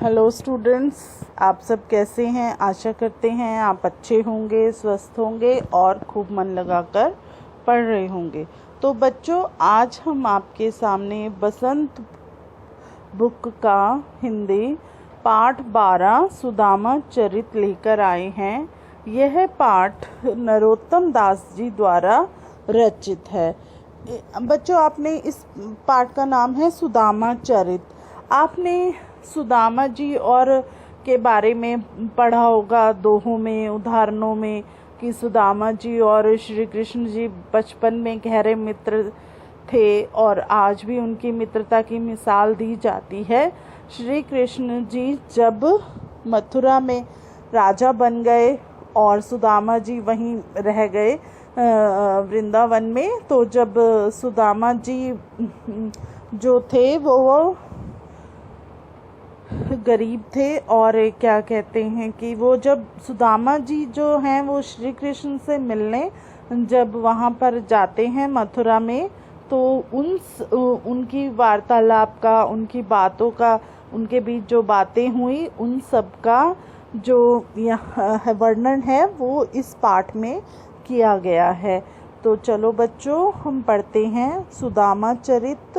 Hello students, आप सब कैसे हैं। आशा करते हैं आप अच्छे होंगे, स्वस्थ होंगे और खूब मन लगाकर पढ़ रहे होंगे। तो बच्चों, आज हम आपके सामने बसंत बुक का हिंदी पाठ 12 सुदामा चरित लेकर आए हैं। यह पाठ नरोत्तम दास जी द्वारा रचित है। बच्चों, आपने इस पाठ का नाम है सुदामा चरित। आपने सुदामा जी और के बारे में पढ़ा होगा दोहों में, उदाहरणों में, कि सुदामा जी और श्री कृष्ण जी बचपन में गहरे मित्र थे और आज भी उनकी मित्रता की मिसाल दी जाती है। श्री कृष्ण जी जब मथुरा में राजा बन गए और सुदामा जी वहीं रह गए वृंदावन में, तो जब सुदामा जी जो थे वो गरीब थे और क्या कहते हैं कि वो जब सुदामा जी जो हैं वो श्री कृष्ण से मिलने जब वहाँ पर जाते हैं मथुरा में, तो उनकी वार्तालाप का, उनकी बातों का, उनके बीच जो बातें हुई उन सब का जो यहाँ वर्णन है वो इस पाठ में किया गया है। तो चलो बच्चों, हम पढ़ते हैं सुदामा चरित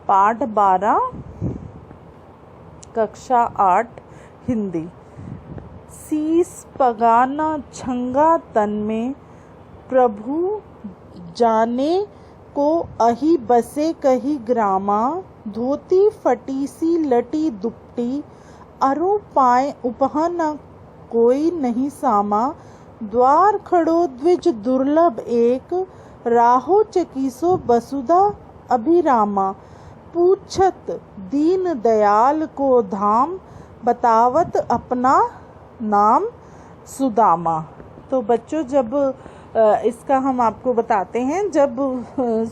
पाठ 12 कक्षा 8 हिंदी। शीस पगाना छंगा तन में, प्रभु जाने को अही बसे कही ग्रामा, धोती फटी सी लटी दुपटी, अरु पाए उपहा न कोई नहीं सामा, द्वार खड़ो द्विज दुर्लभ एक, राहो चकीसो वसुधा अभिरामा, पूछत दीन दयाल को धाम, बतावत अपना नाम सुदामा। तो बच्चों, जब इसका हम आपको बताते हैं, जब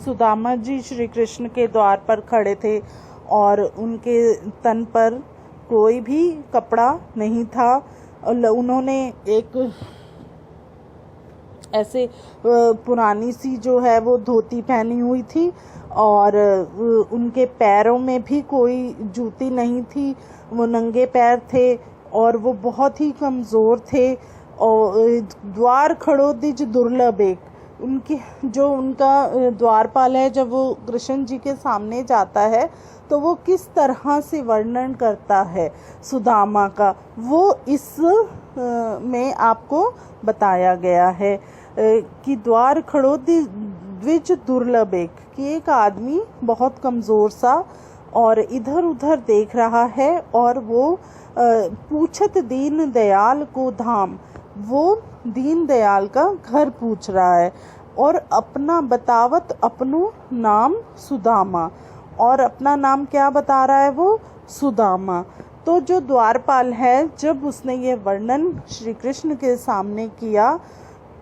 सुदामा जी श्री कृष्ण के द्वार पर खड़े थे और उनके तन पर कोई भी कपड़ा नहीं था, उन्होंने एक ऐसे पुरानी सी जो है वो धोती पहनी हुई थी और उनके पैरों में भी कोई जूती नहीं थी, वो नंगे पैर थे और वो बहुत ही कमज़ोर थे। और द्वार खड़ो दिज दुर्लभ एक, उनका द्वारपाल है, जब वो कृष्ण जी के सामने जाता है तो वो किस तरह से वर्णन करता है सुदामा का, वो इस में आपको बताया गया है कि द्वार खड़ो द्विज दुर्लभ एक, कि एक आदमी बहुत कमज़ोर सा और इधर उधर देख रहा है और वो पूछत दीन दयाल को धाम, वो दीन दयाल का घर पूछ रहा है और अपना बतावत अपनो नाम सुदामा, और अपना नाम क्या बता रहा है वो सुदामा। तो जो द्वारपाल है, जब उसने ये वर्णन श्री कृष्ण के सामने किया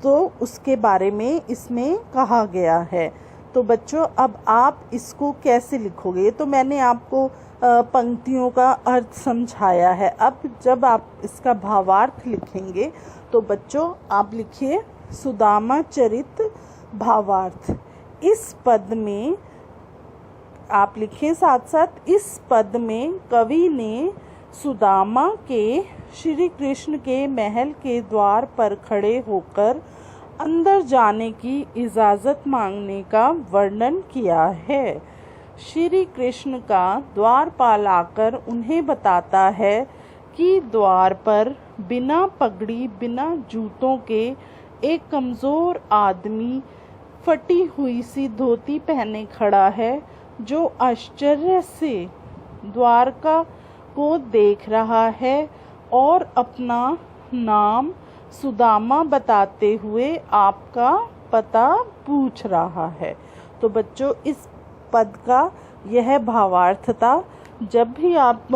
तो उसके बारे में इसमें कहा गया है। तो बच्चों, अब आप इसको कैसे लिखोगे, तो मैंने आपको पंक्तियों का अर्थ समझाया है। अब जब आप इसका भावार्थ लिखेंगे तो बच्चों आप लिखिए सुदामा चरित भावार्थ। इस पद में आप लिखें साथ साथ, इस पद में कवि ने सुदामा के श्री कृष्ण के महल के द्वार पर खड़े होकर अंदर जाने की इजाज़त मांगने का वर्णन किया है। श्री कृष्ण का द्वारपाल आकर उन्हें बताता है कि द्वार पर बिना पगड़ी, बिना जूतों के एक कमज़ोर आदमी फटी हुई सी धोती पहने खड़ा है, जो आश्चर्य से द्वारका को देख रहा है और अपना नाम सुदामा बताते हुए आपका पता पूछ रहा है। तो बच्चों, इस पद का यह भावार्थ था। जब भी आप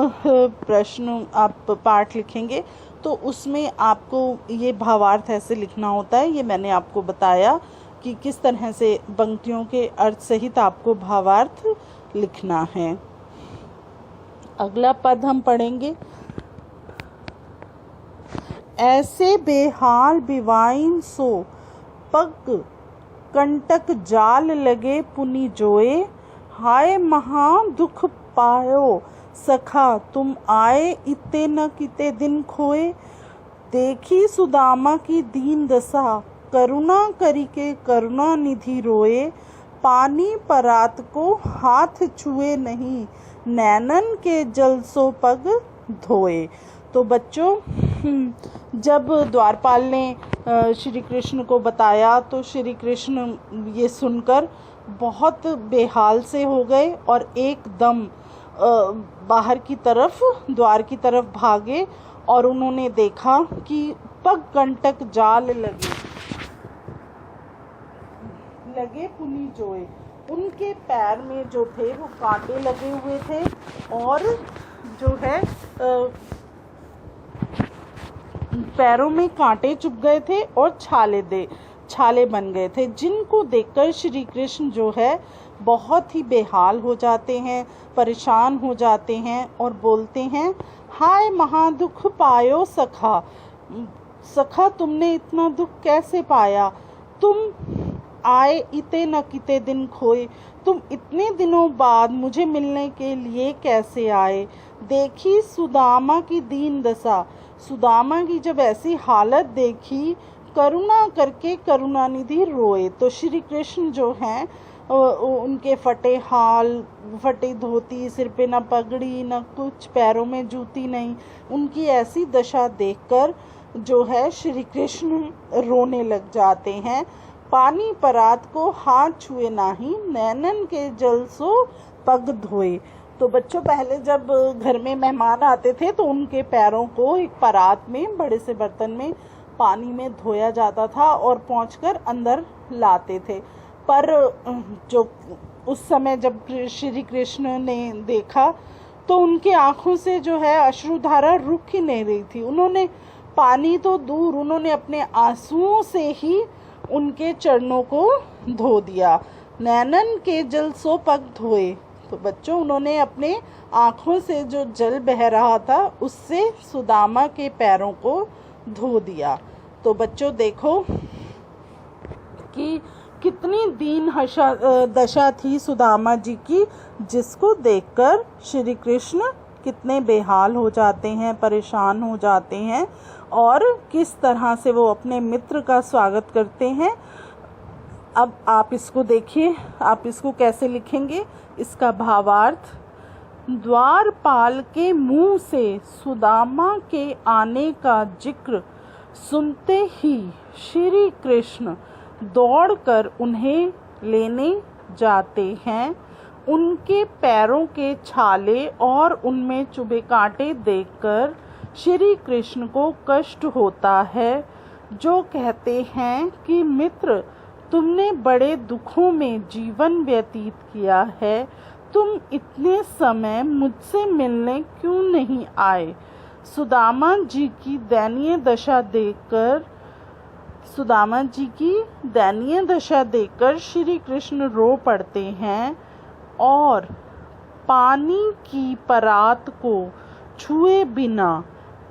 आप पाठ लिखेंगे तो उसमें आपको ये भावार्थ ऐसे लिखना होता है। ये मैंने आपको बताया कि किस तरह से पंक्तियों के अर्थ सहित आपको भावार्थ लिखना है। अगला पद हम पढ़ेंगे। ऐसे बेहाल बिवाइन सो, पग कंटक जाल लगे पुनि जोए, हाय महा दुख पायो सखा तुम आए इते न किते दिन खोए। देखी सुदामा की दीन दशा, करुणा करी के करुणा निधि रोए। पानी परात को हाथ छुए नहीं, नैनन के जल सो पग धोए। तो बच्चों, जब द्वारपाल ने श्री कृष्ण को बताया तो श्री कृष्ण ये सुनकर बहुत बेहाल से हो गए और एकदम बाहर की तरफ, द्वार की तरफ भागे और उन्होंने देखा कि पग कंटक जाल लगे पुनि जोए। उनके पैर में जो थे वो कांटे लगे हुए थे और जो है पैरों में कांटे चुभ गए थे और छाले बन गए थे, जिनको देखकर श्री कृष्ण जो है बहुत ही बेहाल हो जाते हैं, परेशान हो जाते हैं और बोलते हैं, हाय महादुख पायो सखा। सखा तुमने इतना दुख कैसे पाया? तुम आए इते न किते दिन खोए। तुम इतने दिनों बाद मुझे मिलने के लिए कैसे आए? देखी सुदामा की दीन दशा। सुदामा की जब ऐसी हालत देखी, करुणा करके करुणानिधि रोए। तो श्री कृष्ण जो हैं उनके फटे हाल, फटी धोती, सिर पे न पगड़ी न कुछ, पैरों में जूती नहीं, उनकी ऐसी दशा देखकर जो है श्री कृष्ण रोने लग जाते हैं। पानी परात को हाथ छुए नाही, नैनन के जल सो पग धोए। तो बच्चों, पहले जब घर में मेहमान आते थे तो उनके पैरों को एक परात में, बड़े से बर्तन में पानी में धोया जाता था और पहुंचकर अंदर लाते थे। पर जो उस समय जब श्री कृष्ण ने देखा तो उनकी आंखों से जो है अश्रुधारा रुक ही नहीं रही थी। उन्होंने पानी तो दूर, उन्होंने अपने आंसुओं से ही उनके चरणों को धो दिया। नैनन के जल सो पग धोए। तो बच्चों, उन्होंने अपने आंखों से जो जल बह रहा था उससे सुदामा के पैरों को धो दिया। तो बच्चों देखो कि कितनी दीन दशा थी सुदामा जी की, जिसको देखकर श्री कृष्ण कितने बेहाल हो जाते हैं, परेशान हो जाते हैं और किस तरह से वो अपने मित्र का स्वागत करते हैं। अब आप इसको देखिए, आप इसको कैसे लिखेंगे, इसका भावार्थ। द्वारपाल के मुंह से सुदामा के आने का जिक्र सुनते ही श्री कृष्ण दौड़कर उन्हें लेने जाते हैं। उनके पैरों के छाले और उनमें चुभे कांटे देखकर श्री कृष्ण को कष्ट होता है, जो कहते हैं कि मित्र, तुमने बड़े दुखों में जीवन व्यतीत किया है, तुम इतने समय मुझसे मिलने क्यों नहीं आए? सुदामा जी की दयनीय दशा देखकर श्री कृष्ण रो पड़ते हैं और पानी की परात को छुए बिना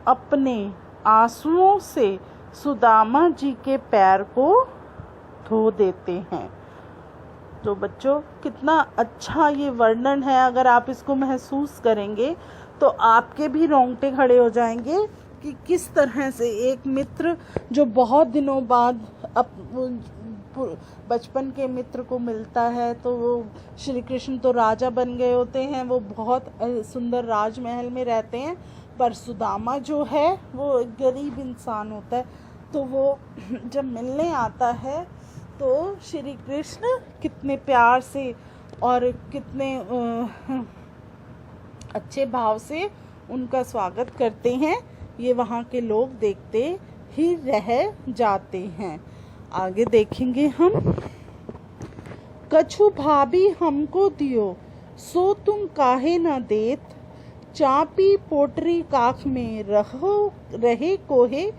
अपने आंसुओं से सुदामा जी के पैर को धो देते हैं। तो बच्चों, कितना अच्छा ये वर्णन है। अगर आप इसको महसूस करेंगे तो आपके भी रोंगटे खड़े हो जाएंगे कि किस तरह से एक मित्र जो बहुत दिनों बाद बचपन के मित्र को मिलता है, तो वो श्री कृष्ण तो राजा बन गए होते हैं, वो बहुत सुंदर राजमहल में रहते हैं, पर सुदामा जो है वो एक गरीब इंसान होता है। तो वो जब मिलने आता है तो श्री कृष्ण कितने प्यार से और कितने अच्छे भाव से उनका स्वागत करते हैं, ये वहाँ के लोग देखते ही रह जाते हैं। आगे देखेंगे हम। कछु भाभी हमको दियो, सो तुम काहे न देत, चापी पोटरी काख में रहे कोहे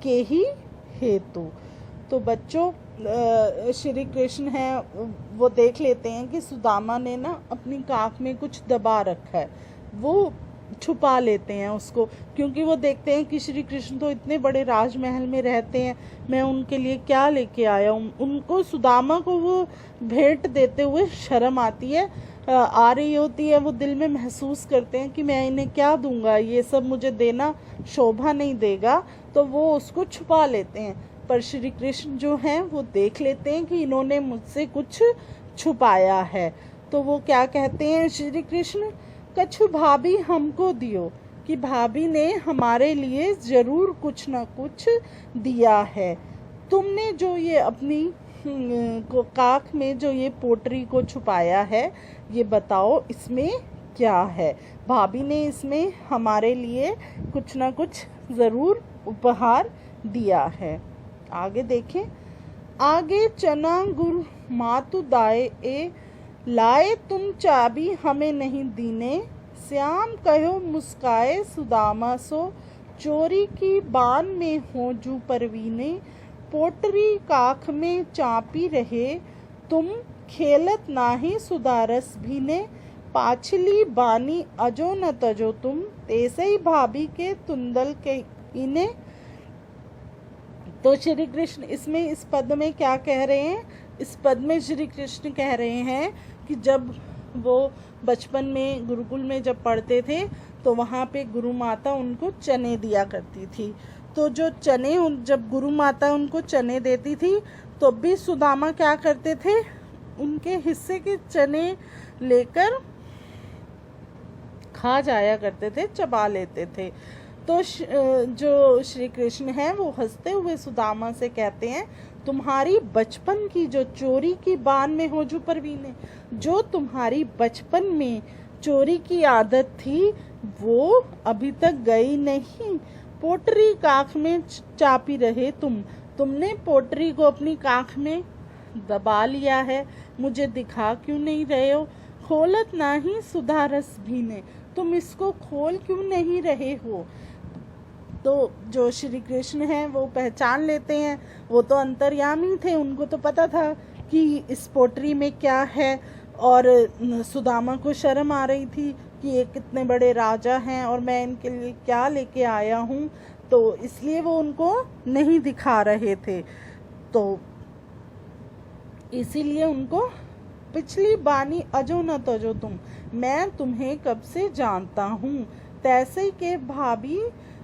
के ही हेतु। तो बच्चों, श्री कृष्ण हैं, वो देख लेते हैं कि सुदामा ने ना अपनी काख में कुछ दबा रखा है। वो छुपा लेते हैं उसको, क्योंकि वो देखते हैं कि श्री कृष्ण तो इतने बड़े राजमहल में रहते हैं, मैं उनके लिए क्या लेके आया हूँ। उनको सुदामा को वो भेंट देते हुए शर्म आती है, आ रही होती है। वो दिल में महसूस करते हैं कि मैं इन्हें क्या दूंगा, ये सब मुझे देना शोभा नहीं देगा, तो वो उसको छुपा लेते हैं। पर श्री कृष्ण जो हैं वो देख लेते हैं कि इन्होंने मुझसे कुछ छुपाया है, तो वो क्या कहते हैं श्री कृष्ण, कछु भाभी हमको दियो, कि भाभी ने हमारे लिए जरूर कुछ ना कुछ दिया है। तुमने जो ये अपनी काख में जो ये पोटरी को छुपाया है, ये बताओ इसमें क्या है। भाभी ने इसमें हमारे लिए कुछ ना कुछ जरूर उपहार दिया है। आगे देखें, आगे चना गुर मातु दाए ए लाए, तुम चाबी हमें नहीं दीने, श्याम कहो मुस्काए सुदामा सो, चोरी की बान में हो जू परवीने, पोटरी काख में चापी रहे, तुम खेलत नाही सुदारस भीने, पाछली बानी अजो न तजो तुम, तेसे ही भाभी के तुंदल के इने। तो श्री कृष्ण इसमें इस पद में क्या कह रहे हैं, इस पद में श्री कृष्ण कह रहे हैं कि जब वो बचपन में गुरुकुल में जब पढ़ते थे तो वहाँ पे गुरु माता उनको चने दिया करती थी। तो जो चने जब गुरु माता उनको चने देती थी तो भी सुदामा क्या करते थे, उनके हिस्से के चने लेकर खा जाया करते थे, चबा लेते थे। तो जो श्री कृष्ण हैं वो हंसते हुए सुदामा से कहते हैं, तुम्हारी बचपन की जो चोरी की बान में हो जू परवीने, जो तुम्हारी बचपन में चोरी की आदत थी वो अभी तक गई नहीं। पोटरी काख में चापी रहे तुमने पोटरी को अपनी काख में दबा लिया है, मुझे दिखा क्यों नहीं रहे हो। खोलत नाही सुधारस भीने, तुम इसको खोल क्यों नहीं रहे हो। तो जो श्री कृष्ण हैं वो पहचान लेते हैं, वो तो अंतर्यामी थे, उनको तो पता था कि इस पोटरी में क्या है। और सुदामा को शर्म आ रही थी कि ये कितने बड़े राजा हैं और मैं इनके लिए क्या लेके आया हूँ, तो इसलिए वो उनको नहीं दिखा रहे थे। तो इसीलिए उनको पिछली बानी अजो न तजो तुम, मैं तुम्हें कब से जानता हूँ, तैसे के भाभी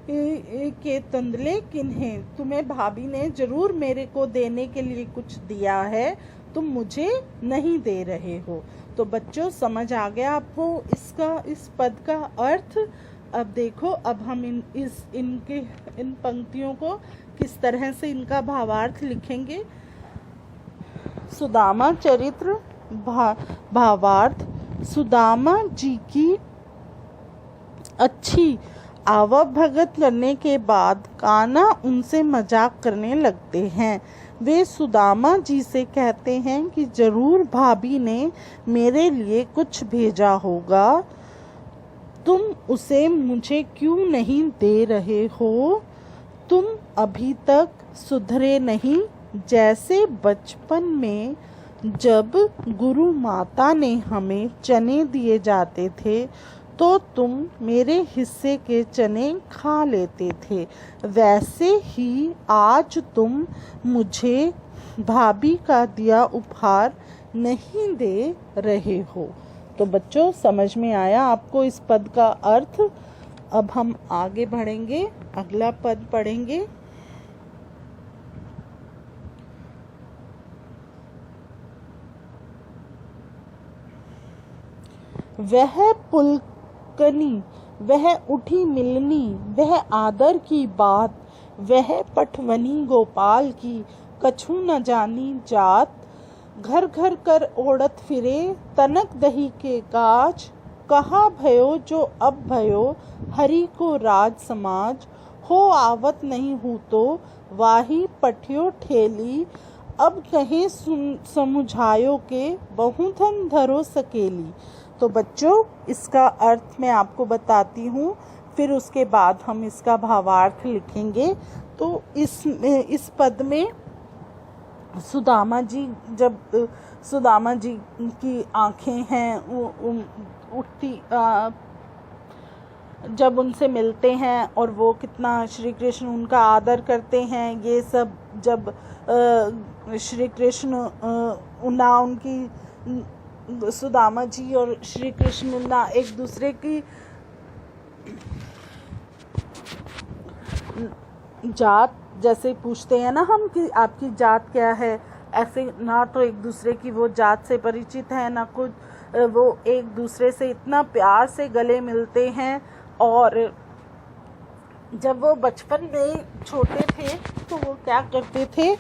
के तंदले किन्हे, तुम्हें भाभी ने जरूर मेरे को देने के लिए कुछ दिया है, तुम मुझे नहीं दे रहे हो। तो बच्चों समझ आ गया आपको इस पद का अर्थ। अब देखो, अब हम इन पंक्तियों को किस तरह से इनका भावार्थ लिखेंगे। सुदामा चरित्र भावार्थ, सुदामा जी की अच्छी आवभगत करने के बाद कान्हा उनसे मजाक करने लगते हैं। वे सुदामा जी से कहते हैं कि जरूर भाभी ने मेरे लिए कुछ भेजा होगा, तुम उसे मुझे क्यों नहीं दे रहे हो, तुम अभी तक सुधरे नहीं, जैसे बचपन में जब गुरु माता ने हमें चने दिए जाते थे तो तुम मेरे हिस्से के चने खा लेते थे, वैसे ही आज तुम मुझे भाभी का दिया उपहार नहीं दे रहे हो। तो बच्चों समझ में आया आपको इस पद का अर्थ। अब हम आगे बढ़ेंगे, अगला पद पढ़ेंगे। वह पुलकनी, वह उठी मिलनी, वह आदर की बात, वह पटवनी गोपाल की, कछु न जानी जात, घर घर कर ओढ़त फिरे, तनक दही के काज, कहा भयो जो अब भयो, हरि को राज समाज, हो आवत नहीं हूँ तो वाही पठियो ठेली, अब कहे समुझायो के बहुधन धरो सकेली। तो बच्चों इसका अर्थ मैं आपको बताती हूँ, फिर उसके बाद हम इसका भावार्थ लिखेंगे। तो इस पद में सुदामा जी, जब सुदामा जी की आंखें हैं उठती, जब उनसे मिलते हैं और वो कितना श्री कृष्ण उनका आदर करते हैं, ये सब जब श्री कृष्ण उनकी सुदामा जी और श्री कृष्ण ना एक दूसरे की जात जैसे पूछते हैं ना हम कि आपकी जात क्या है, ऐसे ना तो एक दूसरे की वो जात से परिचित है ना कुछ, वो एक दूसरे से इतना प्यार से गले मिलते हैं। और जब वो बचपन में छोटे थे तो वो क्या करते थे,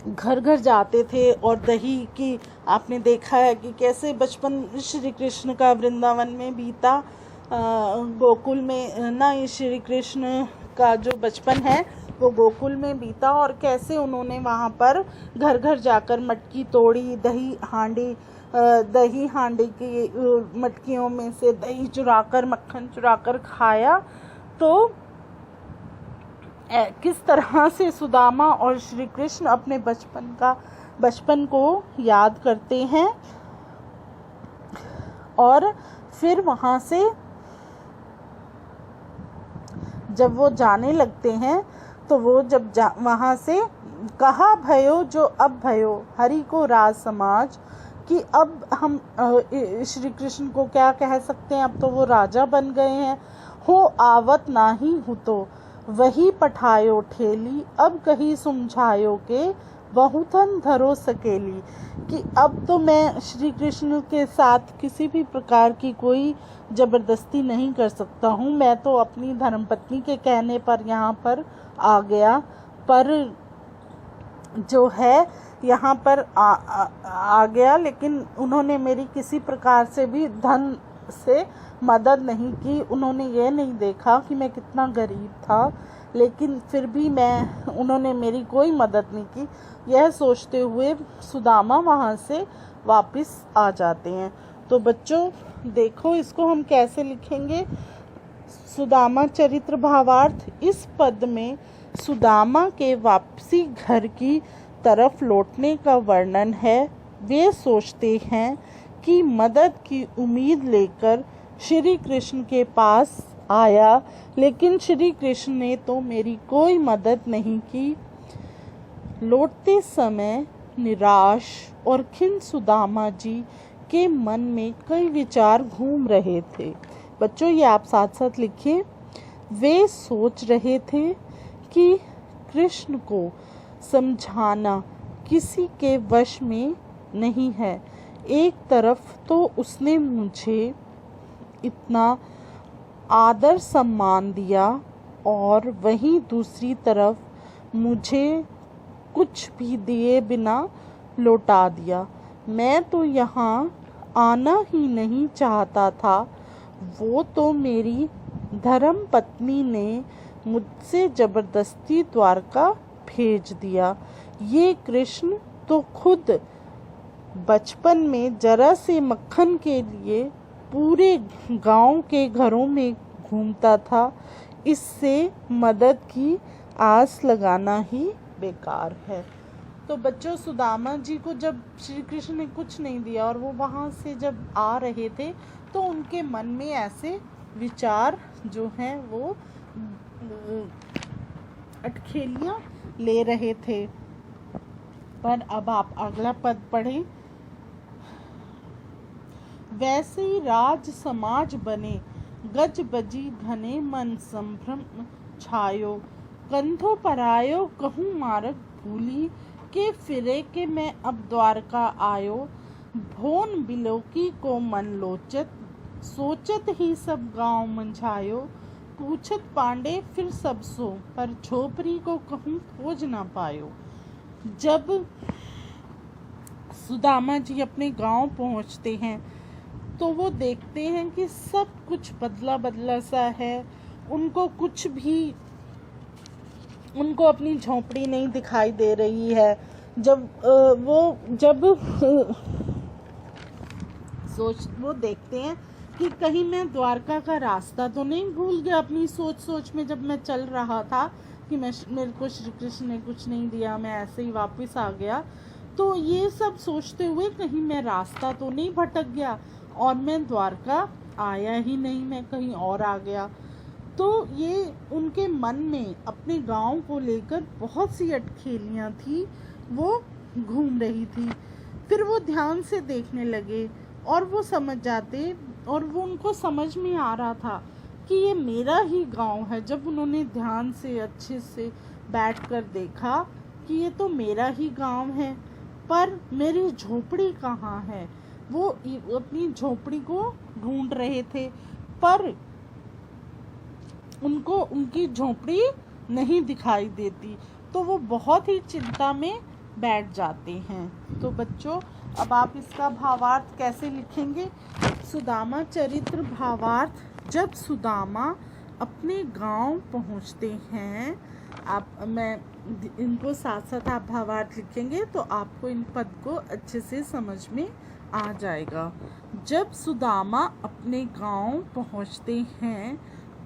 घर घर जाते थे और दही की, आपने देखा है कि कैसे बचपन श्री कृष्ण का वृंदावन में बीता, गोकुल में ना, ये श्री कृष्ण का जो बचपन है वो गोकुल में बीता, और कैसे उन्होंने वहाँ पर घर घर जाकर मटकी तोड़ी, दही हांडी की मटकियों में से दही चुराकर, मक्खन चुराकर खाया। तो किस तरह से सुदामा और श्री कृष्ण अपने बचपन को याद करते हैं। और फिर वहाँ से जब वो जाने लगते हैं तो वो जब वहाँ से कहा भयो जो अब भयो हरि को राज समाज, कि अब हम श्री कृष्ण को क्या कह सकते हैं, अब तो वो राजा बन गए हैं। हो आवत नाही हूँ तो वही पठायो ठेली, अब कहीं समझायो के बहुतन धरो सकेली, कि अब तो मैं श्री कृष्ण के साथ किसी भी प्रकार की कोई जबरदस्ती नहीं कर सकता हूँ, मैं तो अपनी धर्मपत्नी के कहने पर यहाँ पर आ गया, पर जो है यहाँ पर आ गया, लेकिन उन्होंने मेरी किसी प्रकार से भी धन से मदद नहीं की। उन्होंने ये नहीं देखा कि मैं कितना गरीब था, लेकिन फिर भी उन्होंने मेरी कोई मदद नहीं की। यह सोचते हुए सुदामा वहाँ से वापस आ जाते हैं। तो बच्चों देखो इसको हम कैसे लिखेंगे। सुदामा चरित्र भावार्थ, इस पद में सुदामा के वापसी घर की तरफ लौटने का वर्णन है। वे सोचते हैं कि मदद की उम्मीद लेकर श्री कृष्ण के पास आया, लेकिन श्री कृष्ण ने तो मेरी कोई मदद नहीं की। लौटते समय निराश और खिन्न सुदामा जी के मन में कई विचार घूम रहे थे। बच्चों ये आप साथ साथ लिखिए। वे सोच रहे थे कि कृष्ण को समझाना किसी के वश में नहीं है। एक तरफ तो उसने मुझे इतना आदर सम्मान दिया और वहीं दूसरी तरफ मुझे कुछ भी दिए बिना लौटा दिया। मैं तो यहाँ आना ही नहीं चाहता था, वो तो मेरी धर्म पत्नी ने मुझसे जबरदस्ती द्वारका भेज दिया। ये कृष्ण तो खुद बचपन में जरा से मक्खन के लिए पूरे गांव के घरों में घूमता था। इससे मदद की आस लगाना ही बेकार है। तो बच्चों सुदामा जी को जब श्री कृष्ण ने कुछ नहीं दिया और वो वहाँ से जब आ रहे थे तो उनके मन में ऐसे विचार जो हैं वो अटखेलियाँ ले रहे थे। पर अब आप अगला पद पढ़ें। वैसे ही राज समाज बने, गज बजी घने मन संभ्रम छायो, कंधों पर आयो कहूँ मार्ग भूली, के फिरे के मैं अब द्वारका आयो, भोन बिलोकी को मन लोचत, सोचत ही सब गांव मंझायो, पूछत पांडे फिर सब सो, पर झोपड़ी को कहूँ खोज ना पायो। जब सुदामा जी अपने गांव पहुंचते हैं तो वो देखते हैं कि सब कुछ बदला बदला सा है। उनको अपनी झोपड़ी नहीं दिखाई दे रही है। वो देखते हैं कि कहीं मैं द्वारका का रास्ता तो नहीं भूल गया। अपनी सोच में जब मैं चल रहा था कि मेरे को श्री कृष्ण ने कुछ नहीं दिया, मैं ऐसे ही वापस आ गया, तो ये सब सोचते हुए कहीं मैं रास्ता तो नहीं भटक गया और मैं द्वारका आया ही नहीं, मैं कहीं और आ गया। तो ये उनके मन में अपने गांव को लेकर बहुत सी अटखेलियाँ थी, वो घूम रही थी। फिर वो ध्यान से देखने लगे और वो समझ जाते, और वो उनको समझ में आ रहा था कि ये मेरा ही गांव है। जब उन्होंने ध्यान से अच्छे से बैठकर देखा कि ये तो मेरा ही गांव है, पर मेरी झोपड़ी कहाँ है। वो अपनी झोपड़ी को ढूंढ रहे थे, पर उनको उनकी झोपड़ी नहीं दिखाई देती, तो वो बहुत ही चिंता में बैठ जाते हैं। तो बच्चों, अब आप इसका भावार्थ कैसे लिखेंगे? सुदामा चरित्र भावार्थ। जब सुदामा अपने गांव पहुंचते हैं, मैं इनको साथ साथ आप भावार्थ लिखेंगे तो आपको इन पद को अच्छे से समझ में आ जाएगा। जब सुदामा अपने गांव पहुंचते हैं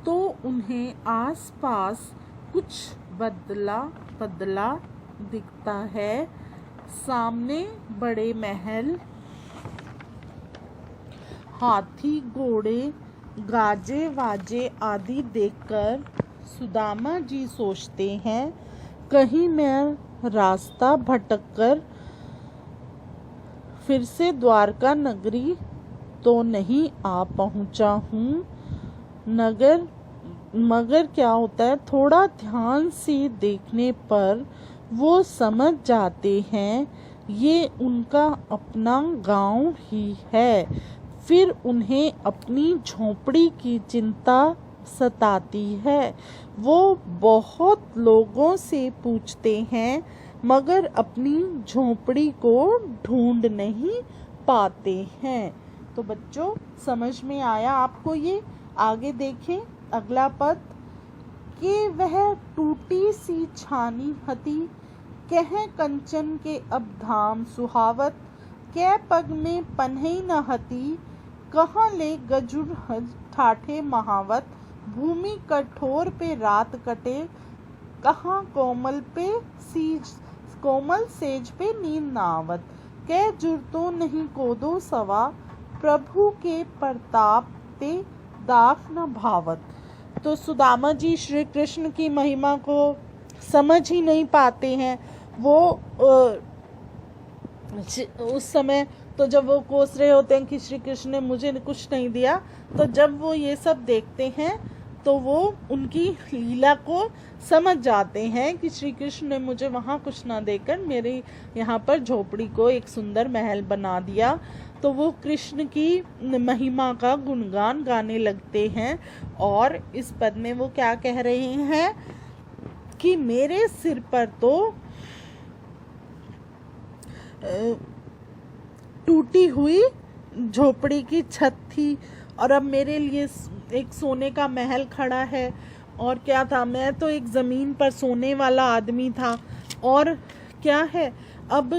तो उन्हें आसपास कुछ बदला दिखता है। सामने बड़े महल, हाथी घोड़े, गाजे वाजे आदि देखकर सुदामा जी सोचते हैं, कहीं मैं रास्ता भटककर फिर से द्वारका नगरी तो नहीं आ पहुंचा हूँ। मगर क्या होता है, थोड़ा ध्यान से देखने पर वो समझ जाते हैं ये उनका अपना गांव ही है। फिर उन्हें अपनी झोपड़ी की चिंता सताती है। वो बहुत लोगों से पूछते हैं, मगर अपनी झोपड़ी को ढूंढ नहीं पाते हैं। तो बच्चों, समझ में आया आपको ये? आगे देखें अगला पद। कि वह टूटी सी छानी हती, कह कंचन के अब धाम सुहावत, कै पग में पन्हई न हती, कहाँ ले गजुर ठाठे महावत, भूमि कठोर पे रात कटे, कहाँ कोमल सेज पे नींद न आवत, कै जुरतो नहीं कोदो सवा, प्रभु के प्रताप ते दाख न भावत। तो सुदामा जी श्री कृष्ण की महिमा को समझ ही नहीं पाते हैं। वो उस समय तो जब वो कोस रहे होते हैं कि श्री कृष्ण ने मुझे कुछ नहीं दिया, तो जब वो ये सब देखते हैं तो वो उनकी लीला को समझ जाते हैं कि श्री कृष्ण ने मुझे वहाँ कुछ ना देकर मेरे यहाँ पर झोपड़ी को एक सुंदर महल बना दिया। तो वो कृष्ण की महिमा का गुणगान गाने लगते हैं। और इस पद में वो क्या कह रहे हैं कि मेरे सिर पर तो टूटी हुई झोपड़ी की छत थी, और अब मेरे लिए एक सोने का महल खड़ा है। और क्या था, मैं तो एक ज़मीन पर सोने वाला आदमी था, और क्या है, अब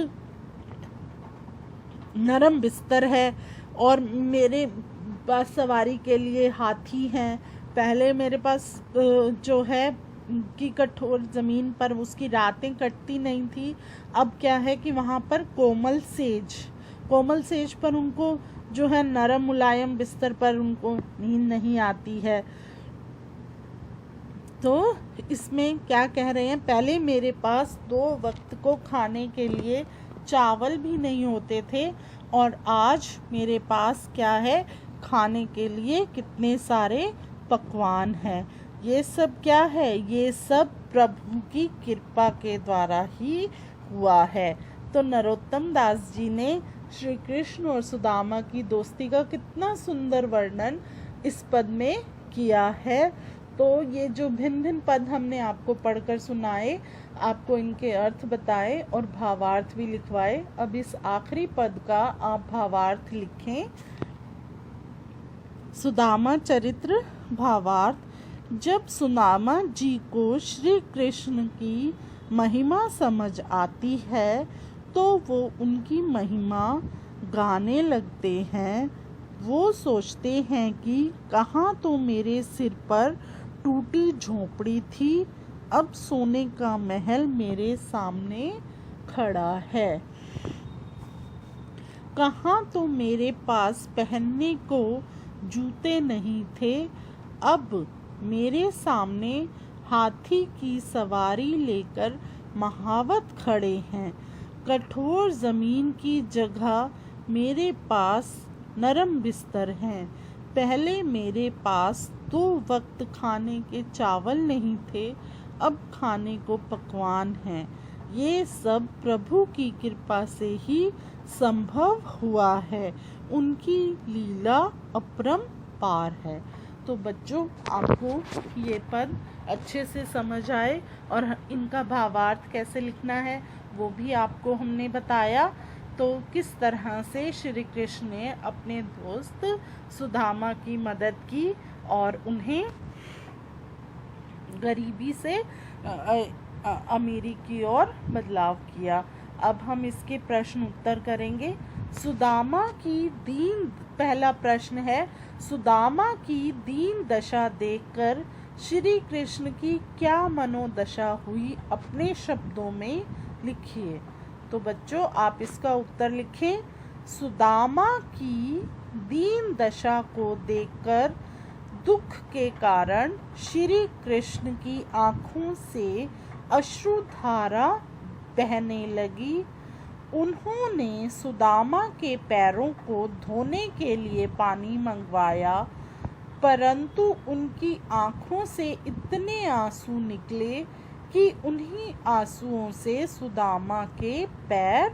नरम बिस्तर है, और मेरे पास सवारी के लिए हाथी हैं। पहले मेरे पास जो है कि कठोर ज़मीन पर उसकी रातें कटती नहीं थी। अब क्या है कि वहाँ पर कोमल सेज पर उनको जो है नरम मुलायम बिस्तर पर उनको नींद नहीं आती है। तो इसमें क्या कह रहे हैं, पहले मेरे पास 2 वक्त को खाने के लिए चावल भी नहीं होते थे, और आज मेरे पास क्या है, खाने के लिए कितने सारे पकवान हैं। ये सब क्या है, ये सब प्रभु की कृपा के द्वारा ही हुआ है। तो नरोत्तम दास जी ने श्री कृष्ण और सुदामा की दोस्ती का कितना सुंदर वर्णन इस पद में किया है। तो ये जो भिन्न भिन्न पद हमने आपको पढ़कर सुनाए, आपको इनके अर्थ बताए और भावार्थ भी लिखवाए। अब इस आखिरी पद का आप भावार्थ लिखें। सुदामा चरित्र भावार्थ। जब सुदामा जी को श्री कृष्ण की महिमा समझ आती है तो वो उनकी महिमा गाने लगते हैं। वो सोचते हैं कि कहाँ तो मेरे सिर पर टूटी झोपड़ी थी, अब सोने का महल मेरे सामने खड़ा है। कहाँ तो मेरे पास पहनने को जूते नहीं थे। अब मेरे सामने हाथी की सवारी लेकर महावत खड़े हैं। कठोर जमीन की जगह मेरे पास नरम बिस्तर हैं। पहले मेरे पास 2 वक्त खाने के चावल नहीं थे, अब खाने को पकवान हैं। ये सब प्रभु की कृपा से ही संभव हुआ है। उनकी लीला अपरंपार है। तो बच्चों, आपको ये पद अच्छे से समझ आए और इनका भावार्थ कैसे लिखना है वो भी आपको हमने बताया। तो किस तरह से श्री कृष्ण ने अपने दोस्त सुदामा की मदद की और उन्हें गरीबी से अमीरी की ओर बदलाव किया। अब हम इसके प्रश्न उत्तर करेंगे। सुदामा की पहला प्रश्न है, सुदामा की दीन दशा देखकर श्री कृष्ण की क्या मनोदशा हुई, अपने शब्दों में लिखिए। तो बच्चों, आप इसका उत्तर लिखें। सुदामा की दीन दशा को देखकर दुख के कारण श्री कृष्ण की आंखों से अश्रुधारा बहने लगी। उन्होंने सुदामा के पैरों को धोने के लिए पानी मंगवाया, परंतु उनकी आंखों से इतने आंसू निकले कि उन्हीं आंसुओं से सुदामा के पैर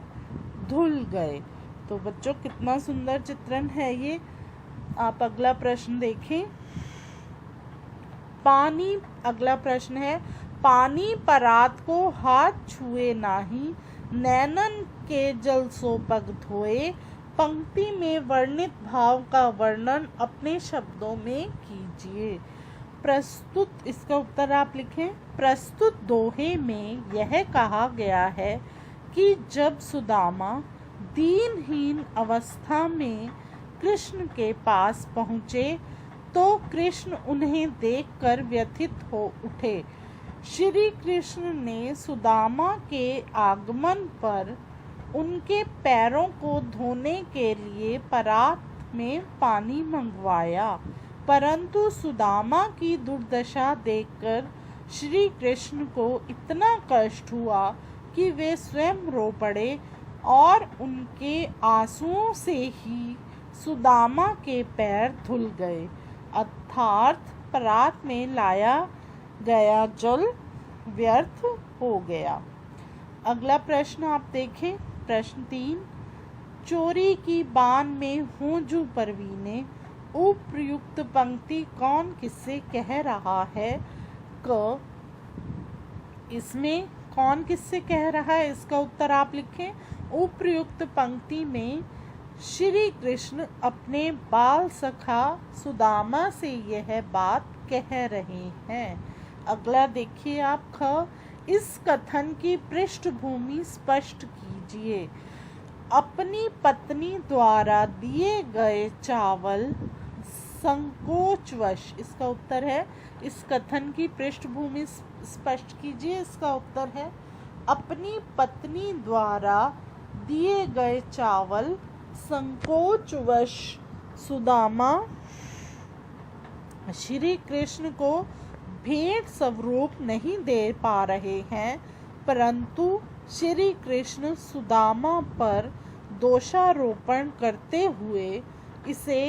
धुल गए। तो बच्चों, कितना सुंदर चित्रण है ये। आप अगला प्रश्न देखें। अगला प्रश्न है, पानी परात को हाथ छुए नाही, नैनन के जल सो पग धोए। पंक्ति में वर्णित भाव का वर्णन अपने शब्दों में कीजिए। प्रस्तुत, इसका उत्तर आप लिखें। प्रस्तुत दोहे में यह कहा गया है कि जब सुदामा दीनहीन अवस्था में कृष्ण के पास पहुँचे तो कृष्ण उन्हें देखकर व्यथित हो उठे। श्री कृष्ण ने सुदामा के आगमन पर उनके पैरों को धोने के लिए परात में पानी मंगवाया, परंतु सुदामा की दुर्दशा देखकर श्री कृष्ण को इतना कष्ट हुआ कि वे स्वयं रो पड़े और उनके आंसुओं से ही सुदामा के पैर धुल गए, अर्थात परात में लाया गया जल व्यर्थ हो गया। अगला प्रश्न आप देखें। प्रश्न 3, चोरी की बान में हूँ जू परवीने, उपर्युक्त पंक्ति कौन किससे कह रहा है? क, इसमें कौन किससे कह रहा है, इसका उत्तर आप लिखें। उपर्युक्त पंक्ति में श्री कृष्ण अपने बाल सखा सुदामा से यह बात कह रहे हैं। अगला देखिए आप ख, इस कथन की पृष्ठभूमि स्पष्ट कीजिए। अपनी पत्नी द्वारा दिए गए चावल संकोचवश, इसका उत्तर है। इस कथन की पृष्ठभूमि स्पष्ट कीजिए, इसका उत्तर है अपनी पत्नी द्वारा दिए गए चावल संकोचवश सुदामा श्री कृष्ण को भेंट स्वरूप नहीं दे पा रहे हैं, परंतु श्री कृष्ण सुदामा पर दोषारोपण करते हुए इसे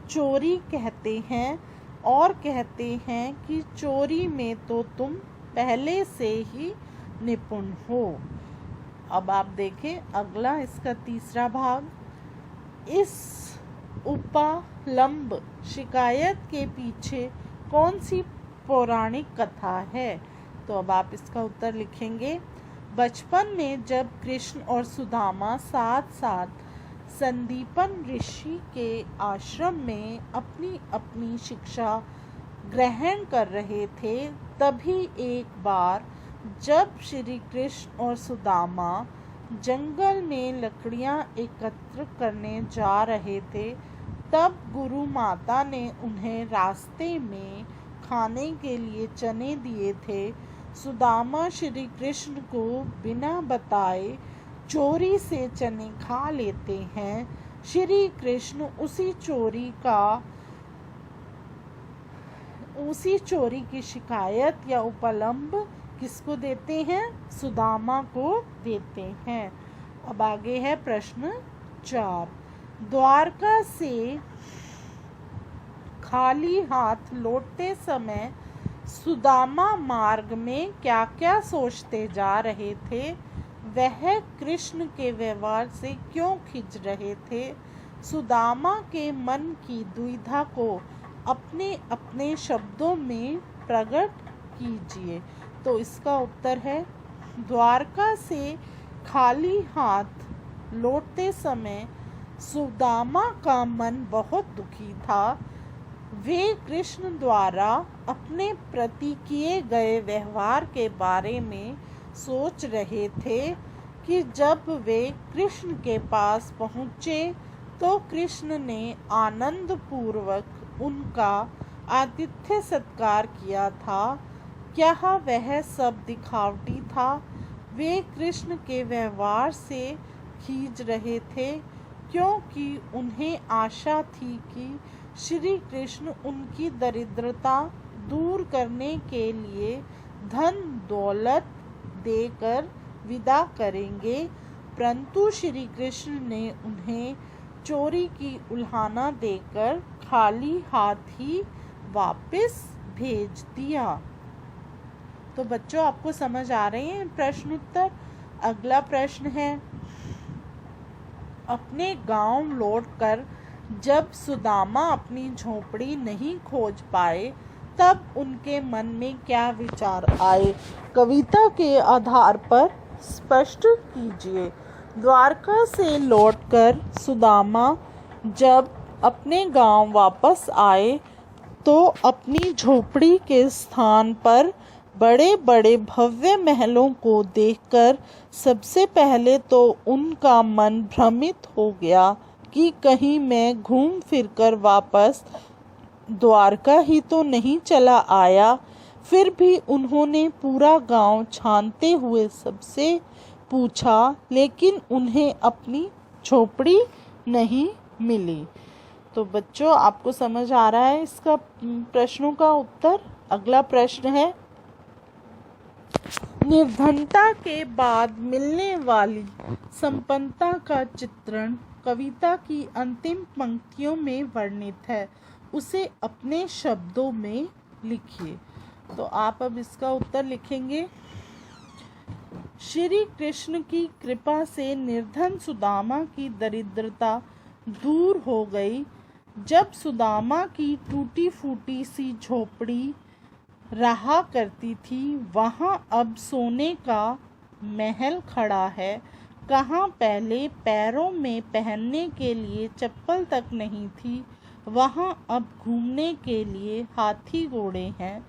चोरी कहते हैं और कहते हैं कि चोरी में तो तुम पहले से ही निपुण हो। अब आप देखें अगला, इसका तीसरा भाग। इस उपलम्ब शिकायत के पीछे कौन सी पौराणिक कथा है? तो अब आप इसका उत्तर लिखेंगे। बचपन में जब कृष्ण और सुदामा साथ साथ संदीपन ऋषि के आश्रम में अपनी अपनी शिक्षा ग्रहण कर रहे थे, तभी एक बार जब श्री कृष्ण और सुदामा जंगल में लकड़ियां एकत्र करने जा रहे थे, तब गुरु माता ने उन्हें रास्ते में खाने के लिए चने दिए थे। सुदामा श्री कृष्ण को बिना बताए चोरी से चने खा लेते हैं। श्री कृष्ण उसी चोरी का उसी चोरी की शिकायत या उपलम्ब किसको देते हैं? सुदामा को देते हैं। अब आगे है प्रश्न 4। द्वारका से खाली हाथ लौटते समय सुदामा मार्ग में क्या क्या सोचते जा रहे थे? वह कृष्ण के व्यवहार से क्यों खिंच रहे थे? सुदामा के मन की दुविधा को अपने अपने शब्दों में प्रकट कीजिए। तो इसका उत्तर है, द्वारका से खाली हाथ लौटते समय सुदामा का मन बहुत दुखी था। वे कृष्ण द्वारा अपने प्रति किए गए व्यवहार के बारे में सोच रहे थे कि जब वे कृष्ण के पास पहुँचे तो कृष्ण ने आनंद पूर्वक उनका आतिथ्य सत्कार किया था। क्या वह सब दिखावटी था? वे कृष्ण के व्यवहार से खींच रहे थे क्योंकि उन्हें आशा थी कि श्री कृष्ण उनकी दरिद्रता दूर करने के लिए धन दौलत देकर विदा करेंगे, परंतु श्री कृष्ण ने उन्हें चोरी की उल्हाना देकर खाली हाथ ही वापस भेज दिया। तो बच्चों, आपको समझ आ रहे हैं प्रश्न उत्तर? अगला प्रश्न है, अपने गांव लौटकर जब सुदामा अपनी झोपड़ी नहीं खोज पाए तब उनके मन में क्या विचार आए? कविता के आधार पर स्पष्ट कीजिए। द्वारका से लौटकर सुदामा जब अपने गांव वापस आए तो अपनी झोपड़ी के स्थान पर बड़े बड़े भव्य महलों को देखकर सबसे पहले तो उनका मन भ्रमित हो गया कि कहीं मैं घूम फिरकर वापस द्वारका ही तो नहीं चला आया। फिर भी उन्होंने पूरा गांव छानते हुए सबसे पूछा, लेकिन उन्हें अपनी झोपड़ी नहीं मिली। तो बच्चों, आपको समझ आ रहा है इसका प्रश्नों का उत्तर? अगला प्रश्न है, निर्धनता के बाद मिलने वाली संपन्नता का चित्रण कविता की अंतिम पंक्तियों में वर्णित है, उसे अपने शब्दों में लिखिए। तो आप अब इसका उत्तर लिखेंगे, श्री कृष्ण की कृपा से निर्धन सुदामा की दरिद्रता दूर हो गई। जब सुदामा की टूटी फूटी सी झोपड़ी रहा करती थी, वहाँ अब सोने का महल खड़ा है। कहाँ पहले पैरों में पहनने के लिए चप्पल तक नहीं थी, वहाँ अब घूमने के लिए हाथी घोड़े हैं।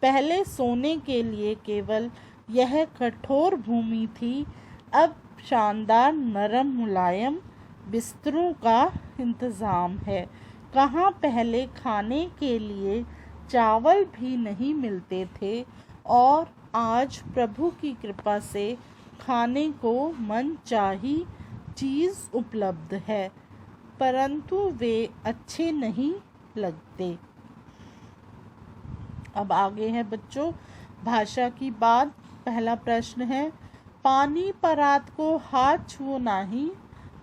पहले सोने के लिए केवल यह कठोर भूमि थी, अब शानदार नरम मुलायम बिस्तरों का इंतज़ाम है। कहाँ पहले खाने के लिए चावल भी नहीं मिलते थे और आज प्रभु की कृपा से खाने को मनचाही चीज़ उपलब्ध है, परंतु वे अच्छे नहीं लगते। अब आगे है बच्चों भाषा की बात। पहला प्रश्न है, पानी परात को हाथ छुओ नाही,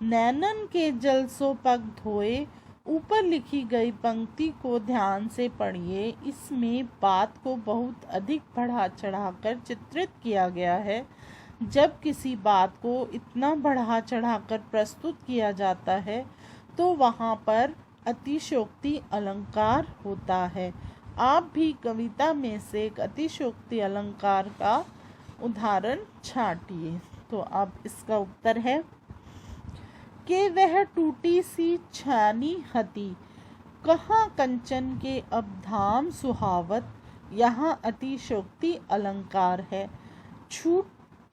नैनन के जल सो पग धोए। ऊपर लिखी गई पंक्ति को ध्यान से पढ़िए। इसमें बात को बहुत अधिक बढ़ा चढ़ाकर चित्रित किया गया है। जब किसी बात को इतना बढ़ा चढ़ाकर प्रस्तुत किया जाता है तो वहाँ पर अतिशयोक्ति अलंकार होता है। आप भी कविता में से एक अतिशयोक्ति अलंकार का उदाहरण छांटिए। तो अब इसका उत्तर है कि वह टूटी सी छानी हती, कहाँ कंचन के अब धाम सुहावत। यहाँ अतिशयोक्ति अलंकार है।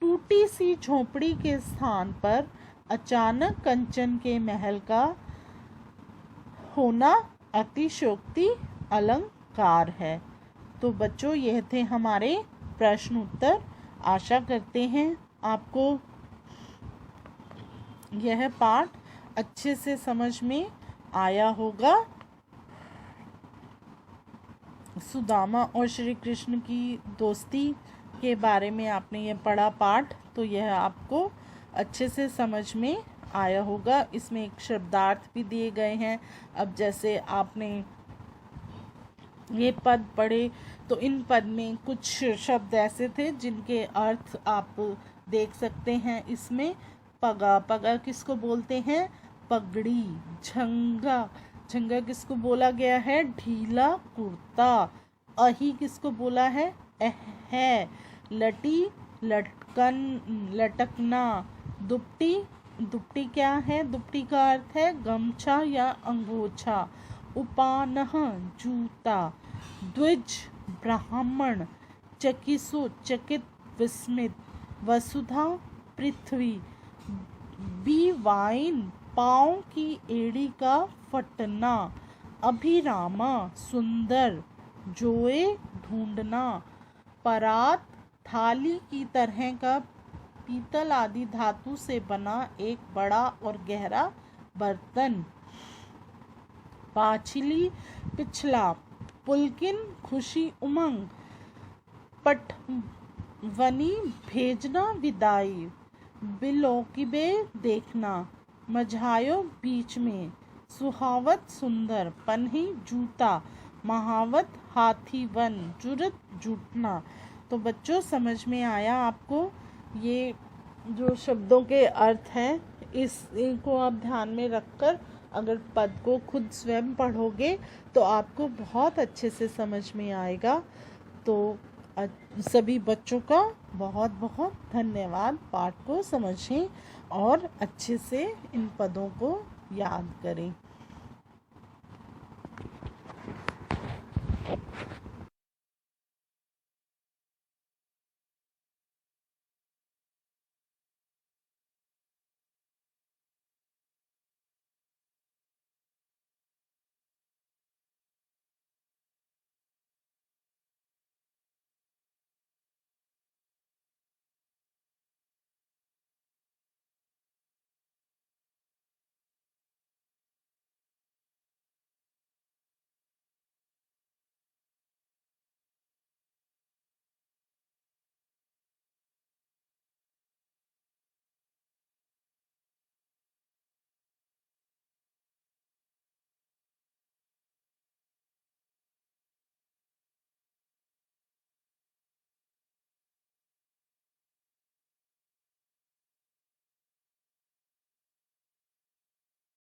टूटी सी झोपड़ी के स्थान पर अचानक कंचन के महल का होना अतिशयोक्ति अलंकार है। तो बच्चों, यह थे हमारे प्रश्न उत्तर। आशा करते हैं आपको यह पाठ अच्छे से समझ में आया होगा। सुदामा और श्री कृष्ण की दोस्ती के बारे में आपने ये पढ़ा पाठ, तो यह आपको अच्छे से समझ में आया होगा। इसमें एक शब्दार्थ भी दिए गए हैं। अब जैसे आपने ये पद पढ़े तो इन पद में कुछ शब्द ऐसे थे जिनके अर्थ आप देख सकते हैं। इसमें पगा, पगा किसको बोलते हैं? पगड़ी। झंगा, झंगा किसको बोला गया है? ढीला कुर्ता। अही किसको बोला है? है। लटी, लटकन, लटकना। दुपटी, दुपटी क्या है? दुपटी का अर्थ है गमछा या अंगोछा। उपानह, जूता। द्विज, ब्राह्मण। चकिसु, चकित, विस्मित। वसुधा, पृथ्वी। बीवाइन, पाँव की एड़ी का फटना। अभिरामा, सुंदर। जोए, ढूंढना। परात, थाली की तरह का पीतल आदि धातु से बना एक बड़ा और गहरा बर्तन। पाछिली, पिछला। पुलकिन, खुशी, उमंग। पटवनी, भेजना, विदाई। बिलोकिबे, देखना। मझायो, बीच में। सुहावत, सुंदर। पन्ही, जूता। महावत, हाथी वन। जुरत, जुटना। तो बच्चों समझ में आया आपको ये जो शब्दों के अर्थ हैं, इनको आप ध्यान में रखकर अगर पद को खुद स्वयं पढ़ोगे तो आपको बहुत अच्छे से समझ में आएगा। तो सभी बच्चों का बहुत बहुत धन्यवाद। पाठ को समझें और अच्छे से इन पदों को याद करें।